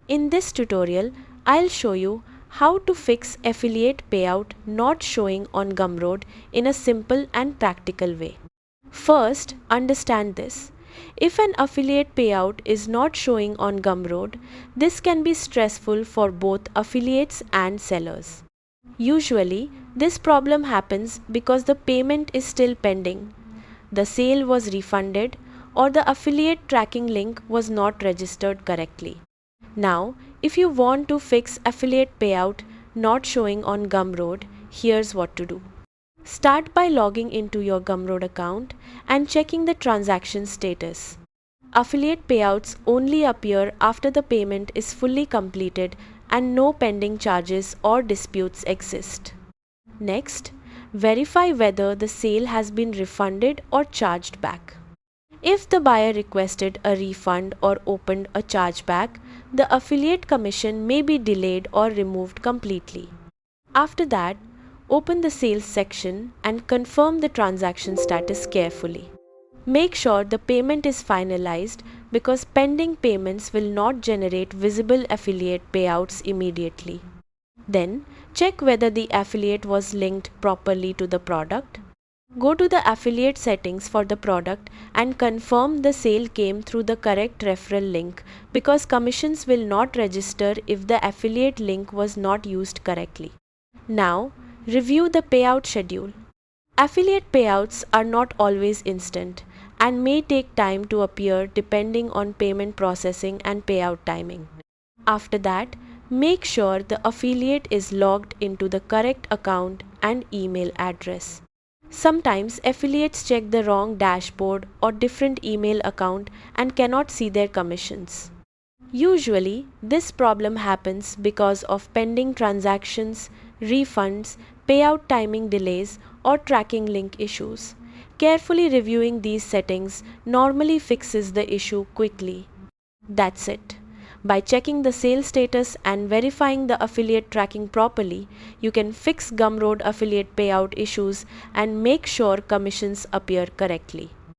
In this tutorial, I'll show you how to fix affiliate payout not showing on Gumroad in a simple and practical way. First, understand this. If an affiliate payout is not showing on Gumroad, this can be stressful for both affiliates and sellers. Usually, this problem happens because the payment is still pending, the sale was refunded, or the affiliate tracking link was not registered correctly. Now, if you want to fix affiliate payout not showing on Gumroad, here's what to do. Start by logging into your Gumroad account and checking the transaction status. Affiliate payouts only appear after the payment is fully completed and no pending charges or disputes exist. Next, verify whether the sale has been refunded or charged back. If the buyer requested a refund or opened a chargeback, the affiliate commission may be delayed or removed completely. After that, open the sales section and confirm the transaction status carefully. Make sure the payment is finalized because pending payments will not generate visible affiliate payouts immediately. Then, check whether the affiliate was linked properly to the product. Go to the affiliate settings for the product and confirm the sale came through the correct referral link because commissions will not register if the affiliate link was not used correctly. Now, review the payout schedule. Affiliate payouts are not always instant and may take time to appear depending on payment processing and payout timing. After that, make sure the affiliate is logged into the correct account and email address. Sometimes affiliates check the wrong dashboard or different email account and cannot see their commissions. Usually, this problem happens because of pending transactions, refunds, payout timing delays, or tracking link issues. Carefully reviewing these settings normally fixes the issue quickly. That's it. By checking the sales status and verifying the affiliate tracking properly, you can fix Gumroad affiliate payout issues and make sure commissions appear correctly.